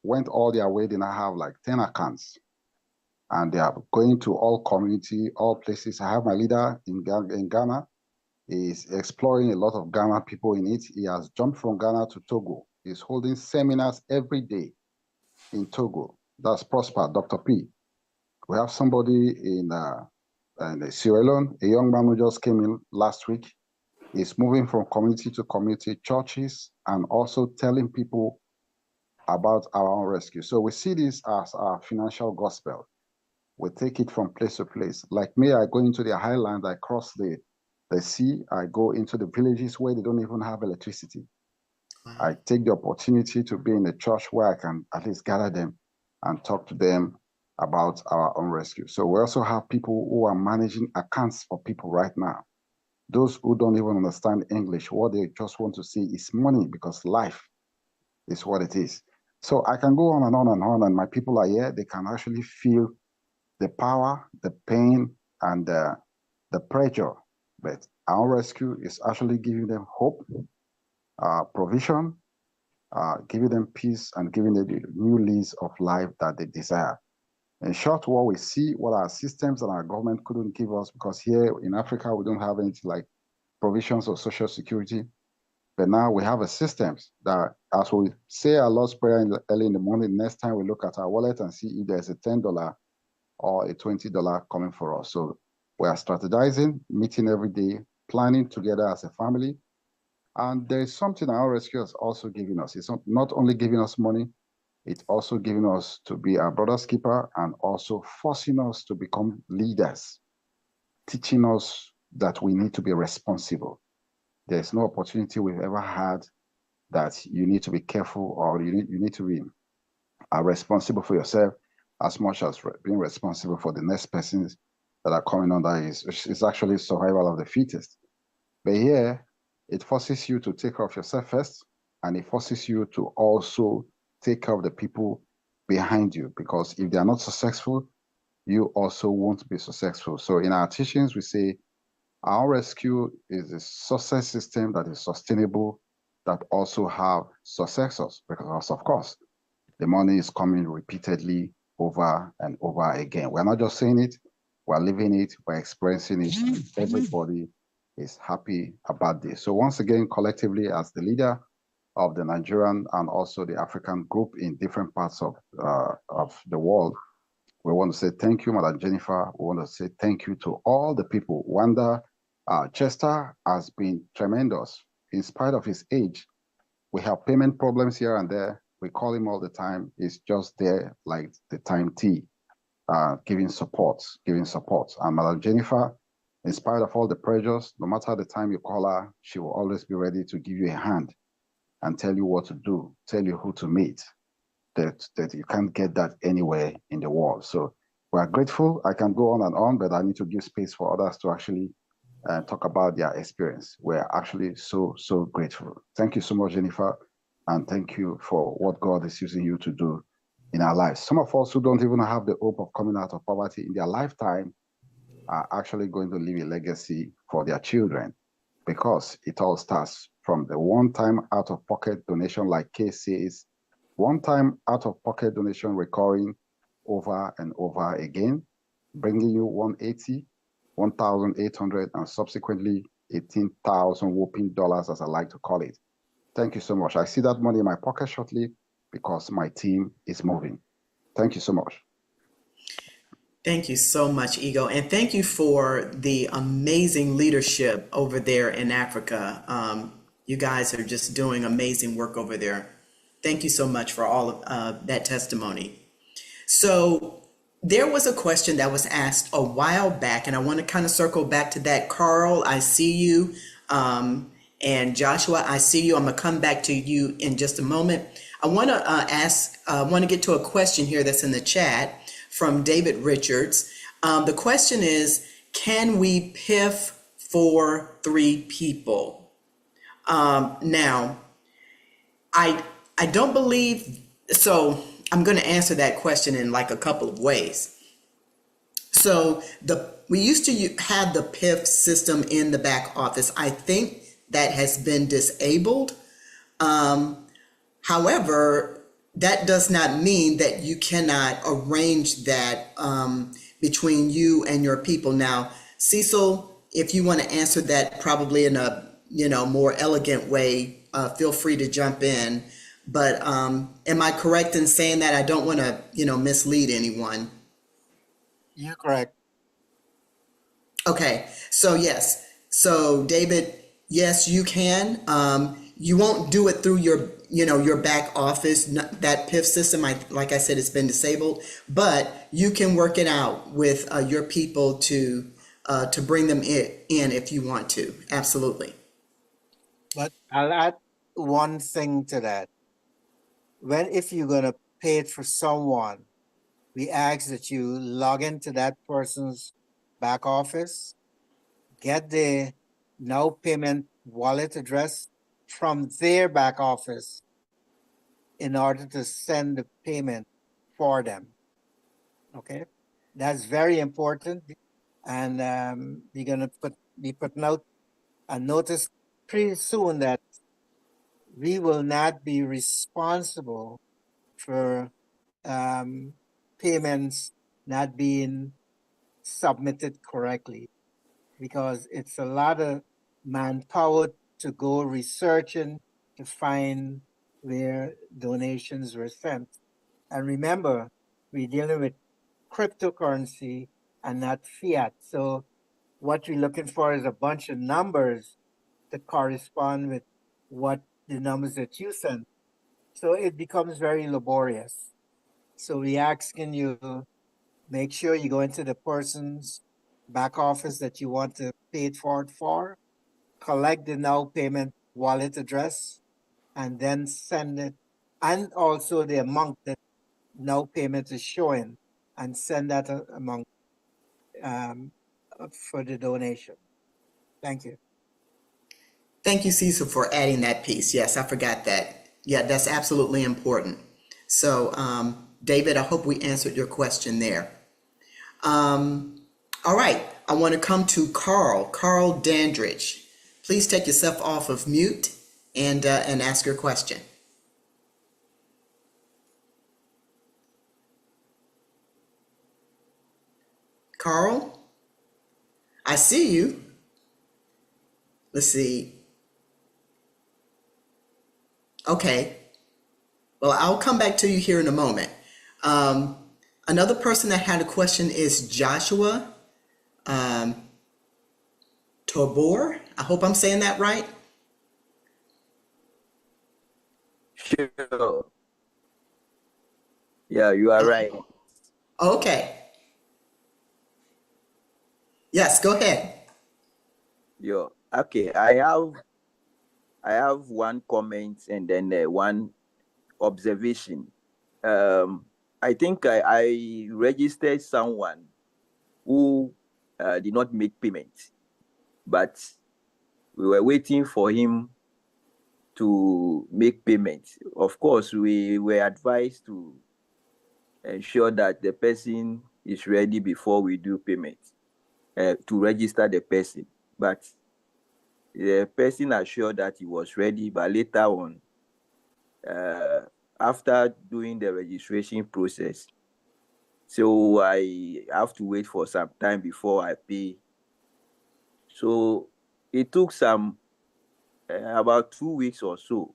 went all their way. They now have like 10 accounts. And they are going to all community, all places. I have my leader in Ghana. He's exploring a lot of Ghana people in it. He has jumped from Ghana to Togo. He's holding seminars every day in Togo. That's Prosper, Dr. P. We have somebody in Sierra Leone, a young man who just came in last week. He's moving from community to community, churches, and also telling people about our own rescue. So we see this as our financial gospel. We take it from place to place. Like me, I go into the highlands, I cross the sea, I go into the villages where they don't even have electricity. Wow. I take the opportunity to be in a church where I can at least gather them and talk to them about our own rescue. So we also have people who are managing accounts for people right now. Those who don't even understand English, what they just want to see is money, because life is what it is. So I can go on and on and on, and my people are here. They can actually feel the power, the pain, and the pressure. But our rescue is actually giving them hope, provision, giving them peace, and giving them the new lease of life that they desire. In short, what we see, what our systems and our government couldn't give us, because here in Africa, we don't have anything like provisions of social security. But now we have a system that, as we say our Lord's Prayer early in the morning, next time we look at our wallet and see if there's a $10 or a $20 coming for us. So we are strategizing, meeting every day, planning together as a family. And there's something our rescue is also giving us. It's not only giving us money, it's also giving us to be our brother's keeper and also forcing us to become leaders, teaching us that we need to be responsible. There's no opportunity we've ever had that you need to be careful or you need to be responsible for yourself as much as being responsible for the next persons that are coming under is actually survival of the fittest. But here, it forces you to take care of yourself first, and it forces you to also take care of the people behind you, because if they are not successful, you also won't be successful. So in our teachings, we say our rescue is a success system that is sustainable, that also have successors, because of course, the money is coming repeatedly over and over again. We're not just saying it, we're living it, we're experiencing it, and everybody is happy about this. So once again, collectively, as the leader of the Nigerian and also the African group in different parts of the world, we want to say thank you, Madam Jennifer. We want to say thank you to all the people. Wanda Chester has been tremendous. In spite of his age, we have payment problems here and there. We call him all the time. He's just there like the time T, giving support. And Madam Jennifer, in spite of all the pressures, no matter the time you call her, she will always be ready to give you a hand and tell you what to do, tell you who to meet. That you can't get that anywhere in the world. So we are grateful. I can go on and on, but I need to give space for others to actually talk about their experience. We're actually so grateful. Thank you so much, Jennifer, and thank you for what God is using you to do in our lives. Some of us who don't even have the hope of coming out of poverty in their lifetime are actually going to leave a legacy for their children, because it all starts from the one-time out-of-pocket donation, like Kay says, one-time out-of-pocket donation recurring over and over again, bringing you 180, 1,800, and subsequently 18,000 whopping dollars, as I like to call it. Thank you so much. I see that money in my pocket shortly because my team is moving. Thank you so much. Thank you so much, Ego. And thank you for the amazing leadership over there in Africa. You guys are just doing amazing work over there. Thank you so much for all of that testimony. So there was a question that was asked a while back, and I want to kind of circle back to that. Carl, I see you. And Joshua, I see you. I'm going to come back to you in just a moment. I want to get to a question here that's in the chat from David Richards. The question is, can we PIF for 3 people? Now, I don't believe, so I'm going to answer that question in like a couple of ways. So we used to have the PIF system in the back office. I think that has been disabled. However, that does not mean that you cannot arrange that between you and your people. Now, Cecil, if you want to answer that probably in a more elegant way, feel free to jump in. But am I correct in saying that? I don't want to mislead anyone. You're correct. Okay, so yes. So David, yes, you can. You won't do it through your back office. That PIF system, like I said, it's been disabled, but you can work it out with your people to bring them in if you want to. Absolutely. But I'll add one thing to that. If you're going to pay it for someone, we ask that you log into that person's back office, get the now payment wallet address from their back office in order to send the payment for them. Okay, that's very important. And we're going to be putting out a notice pretty soon that we will not be responsible for payments not being submitted correctly, because it's a lot of manpower to go researching to find where donations were sent. And remember, we're dealing with cryptocurrency and not fiat. So what we're looking for is a bunch of numbers to correspond with what the numbers that you sent. So it becomes very laborious. So we asking you, make sure you go into the person's back office that you want to pay it forward for, collect the now payment wallet address, and then send it, and also the amount that now payment is showing, and send that amount for the donation. Thank you. Thank you, Cecil, for adding that piece. Yes, I forgot that. Yeah, that's absolutely important. So, David, I hope we answered your question there. All right, I want to come to Carl Dandridge. Please take yourself off of mute and ask your question. Carl, I see you. Let's see. Okay. Well, I'll come back to you here in a moment. Another person that had a question is Joshua Tobor. I hope I'm saying that right. Sure. Yeah, you are right. Okay. Yes, go ahead. Yeah. Okay. I have one comment and then one observation. I think I registered someone who did not make payment, but we were waiting for him to make payment. Of course, we were advised to ensure that the person is ready before we do payment, to register the person. But the person assured that he was ready, but later on, after doing the registration process, so I have to wait for some time before I pay. So it took some about 2 weeks or so.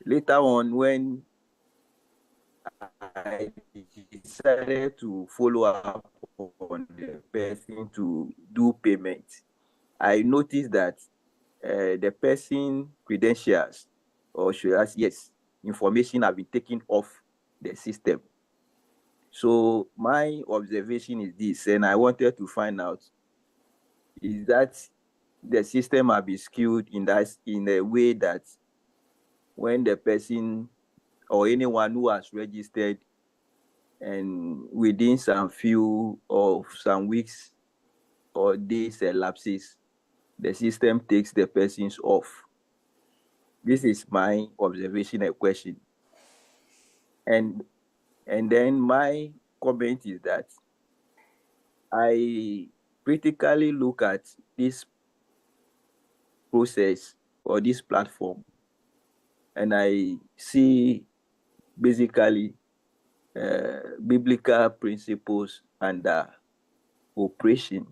Later on, when I decided to follow up on the person to do payment, I noticed that the person credentials, or should I say, yes, information have been taken off the system. So my observation is this, and I wanted to find out, is that the system have been skewed in a way that when the person or anyone who has registered and within some few or some weeks or days elapses, the system takes the persons off. This is my observation and question. And then my comment is that I critically look at this process or this platform, and I see basically biblical principles under operation.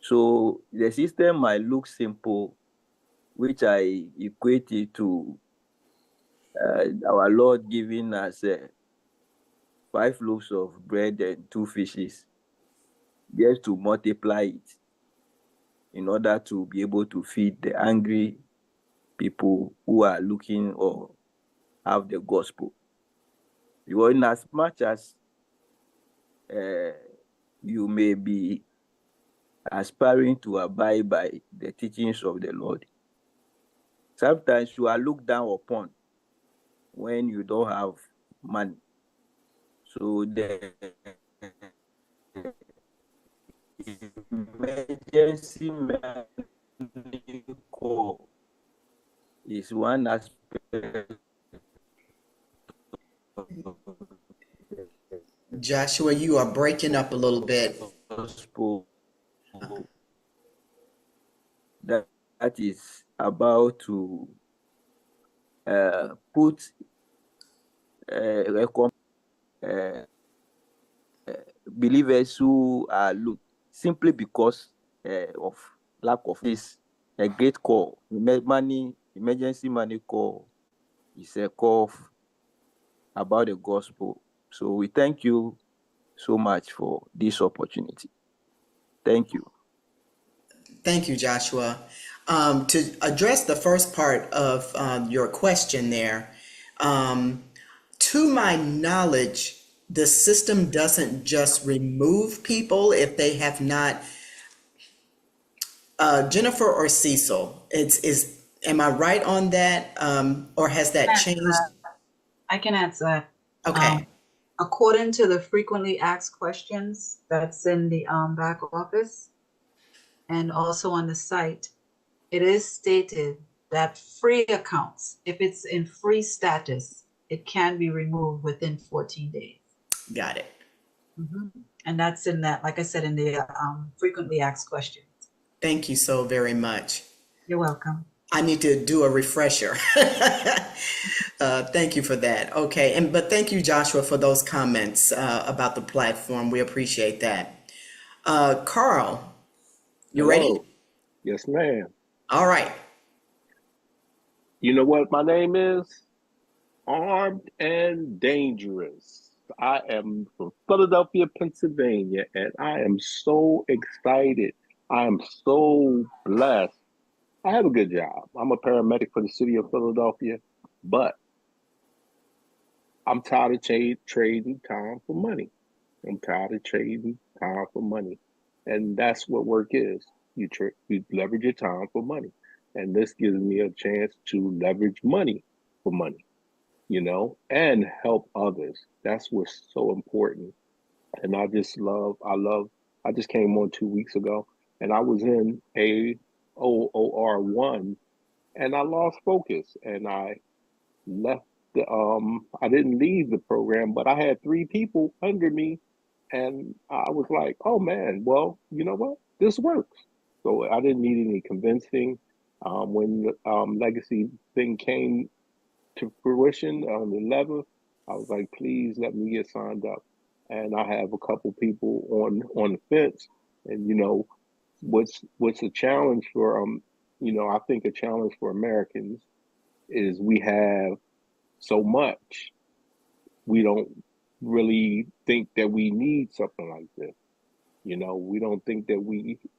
So the system might look simple, which I equate it to our Lord giving us 5 loaves of bread and 2 fishes, just to multiply it in order to be able to feed the hungry people who are looking or have the gospel. Because in as much as you may be aspiring to abide by the teachings of the Lord, sometimes you are looked down upon when you don't have money. So the emergency money call is one aspect of Joshua, you are breaking up a little bit. gospel that is about to put believers who are simply because of lack of this, a great call. Emergency money call is a call about the gospel. So we thank you so much for this opportunity. Thank you. Thank you, Joshua. To address the first part of your question there, to my knowledge, the system doesn't just remove people if they have not. Jennifer or Cecil, am I right on that, or has that changed? I can answer that. Okay. According to the frequently asked questions that's in the back office and also on the site, it is stated that free accounts, if it's in free status, it can be removed within 14 days. Got it. And that's in that, like I said, in the frequently asked questions. Thank you so very much. You're welcome. I need to do a refresher. Thank you for that. Okay, but thank you, Joshua, for those comments about the platform. We appreciate that. Carl, you ready? Yes, ma'am. All right. You know what my name is? Armed and Dangerous. I am from Philadelphia, Pennsylvania, and I am so excited. I am so blessed. I have a good job. I'm a paramedic for the city of Philadelphia, but I'm tired of trading time for money. I'm tired of trading time for money. And that's what work is. You leverage your time for money. And this gives me a chance to leverage money for money, you know, and help others. That's what's so important. And I just came on 2 weeks ago, and I was in a OOR1, and I lost focus, and I left I didn't leave the program, but I had 3 people under me, and I was like, oh man, well, you know what? This works. So I didn't need any convincing. When the legacy thing came to fruition on the 11th, I was like, please let me get signed up. And I have a couple people on the fence. And you know, what's a challenge for you know, I think a challenge for Americans is we have so much, we don't really think that we need something like this. You know, we don't think that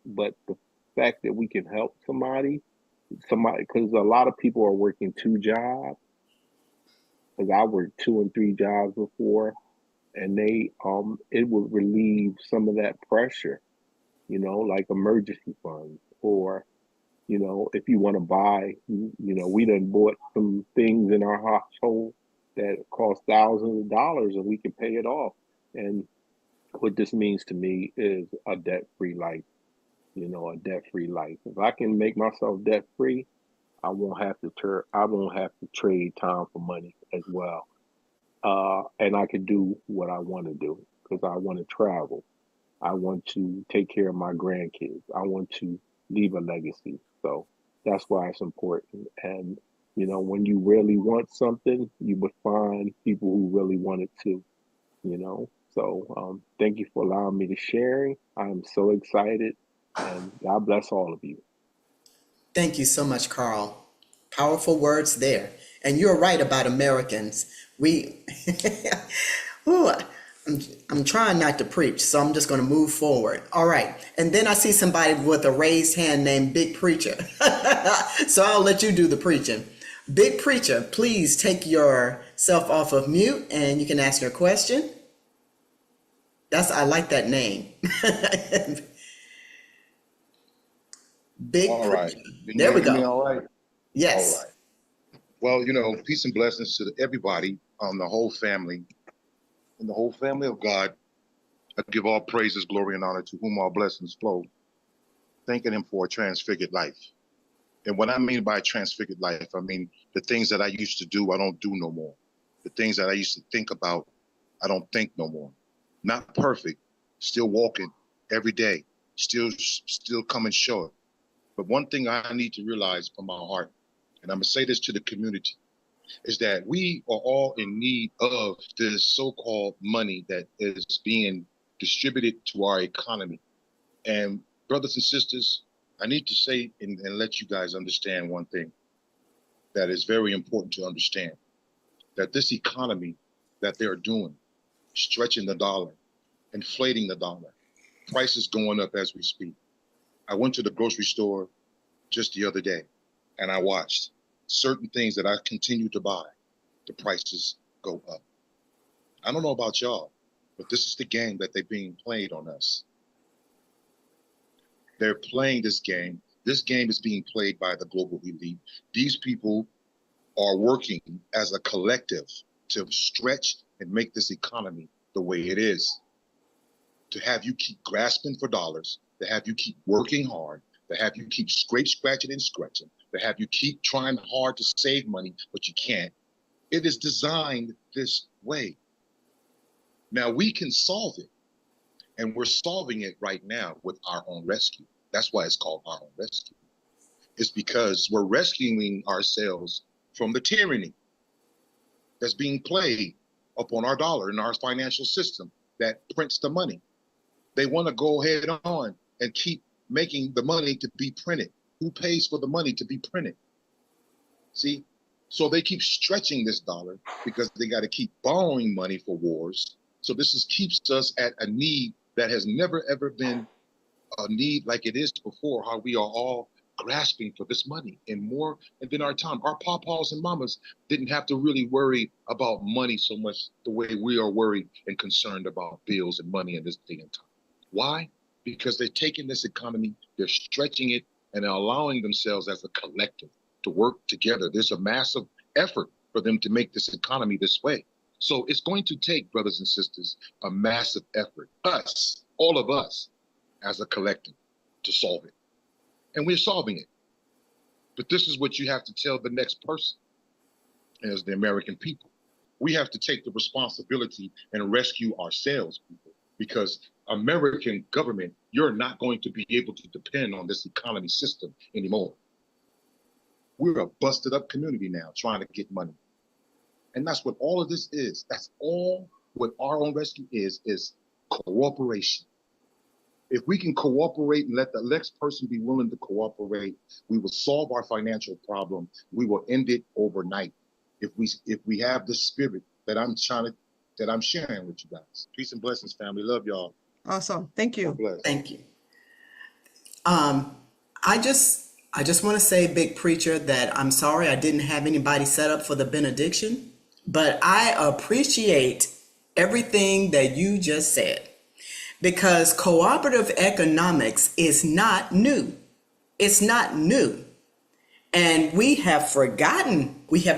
but the fact that we can help somebody, because a lot of people are working 2 jobs, because I worked 2 and 3 jobs before, and it would relieve some of that pressure, you know, like emergency funds, or, you know, if you want to buy, you know, we done bought some things in our household that cost thousands of dollars and we can pay it off. And what this means to me is a debt-free life, you know, a debt-free life. If I can make myself debt-free, I won't have to trade time for money as well. And I can do what I want to do, because I want to travel. I want to take care of my grandkids. I want to leave a legacy. So that's why it's important. And, you know, when you really want something, you would find people who really want it too, you know. So thank you for allowing me to share. I'm so excited, and God bless all of you. Thank you so much, Carl. Powerful words there. And you're right about Americans. Ooh, I'm trying not to preach, so I'm just going to move forward. All right. And then I see somebody with a raised hand named Big Preacher. So I'll let you do the preaching. Big Preacher, please take yourself off of mute and you can ask your question. I like that name. Big All right. Preacher. There we go. All right. Yes. All right. Well, you know, peace and blessings to everybody, the whole family, and the whole family of God. I give all praises, glory, and honor to whom all blessings flow, thanking him for a transfigured life. And what I mean by transfigured life, I mean the things that I used to do, I don't do no more. The things that I used to think about, I don't think no more. Not perfect, still walking every day, still coming short. But one thing I need to realize from my heart, and I'm gonna say this to the community, is that we are all in need of this so-called money that is being distributed to our economy. And brothers and sisters, I need to say and let you guys understand one thing that is very important to understand, that this economy that they're doing, stretching the dollar, inflating the dollar, prices going up as we speak. I went to the grocery store just the other day and I watched certain things that I continue to buy, the prices go up. I don't know about y'all, but this is the game that they're being played on us. They're playing this game. This game is being played by the global elite. These people are working as a collective to stretch and make this economy the way it is. To have you keep grasping for dollars, to have you keep working hard, to have you keep scratching and scratching, to have you keep trying hard to save money, but you can't. It is designed this way. Now we can solve it, and we're solving it right now with our own rescue. That's why it's called our own rescue. It's because we're rescuing ourselves from the tyranny that's being played upon our dollar and our financial system that prints the money. They want to go ahead on and keep making the money to be printed. Who pays for the money to be printed? See? So they keep stretching this dollar because they got to keep borrowing money for wars. So this keeps us at a need that has never, ever been a need like it is before, how we are all grasping for this money and more than our time. Our papas and mamas didn't have to really worry about money so much the way we are worried and concerned about bills and money in this day and time. Why? Because they're taking this economy, they're stretching it, and they're allowing themselves as a collective to work together. There's a massive effort for them to make this economy this way. So it's going to take, brothers and sisters, a massive effort, us, all of us, as a collective, to solve it. And we're solving it. But this is what you have to tell the next person, as the American people. We have to take the responsibility and rescue ourselves, people, because American government, you're not going to be able to depend on this economy system anymore. We're a busted up community now trying to get money. And that's what all of this is. That's all what our own rescue is cooperation. If we can cooperate and let the next person be willing to cooperate, we will solve our financial problem. We will end it overnight. If we have the spirit that I'm sharing with you guys. Peace and blessings, family. Love y'all. Awesome. Thank you. God bless. Thank you. I just want to say, Big Preacher, that I'm sorry I didn't have anybody set up for the benediction, but I appreciate everything that you just said, because cooperative economics is not new. It's not new. And we have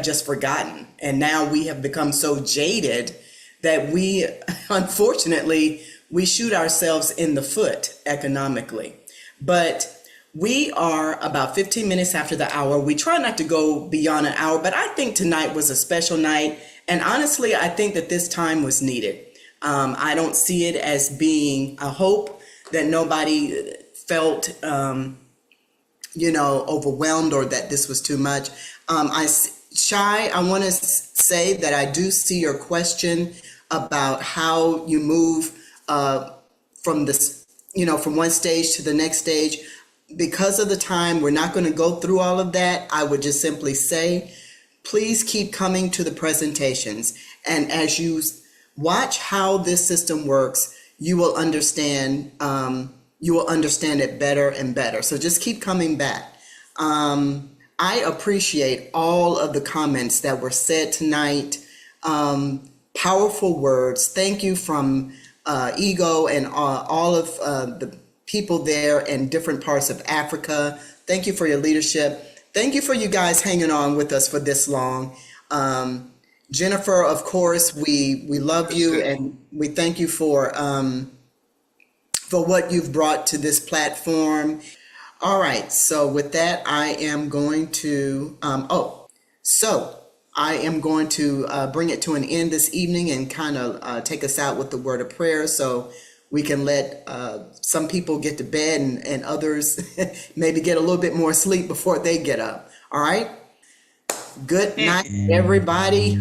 just forgotten. And now we have become so jaded that we, unfortunately, we shoot ourselves in the foot economically. But we are about 15 minutes after the hour. We try not to go beyond an hour, but I think tonight was a special night. And honestly, I think that this time was needed. I don't see it as being, I hope that nobody felt, overwhelmed or that this was too much. Shai, I want to say that I do see your question about how you move from this, from one stage to the next stage. Because of the time, we're not going to go through all of that. I would just simply say, please keep coming to the presentations. And as you watch how this system works, you will understand it better and better. So just keep coming back. I appreciate all of the comments that were said tonight. Powerful words. Thank you from Ego and all of the people there in different parts of Africa. Thank you for your leadership. Thank you for you guys hanging on with us for this long. Jennifer, of course, we love you and we thank you for what you've brought to this platform. All right, so with that, I am going to, bring it to an end this evening and kind of take us out with the word of prayer so we can let some people get to bed and others maybe get a little bit more sleep before they get up. All right? Good night, everybody.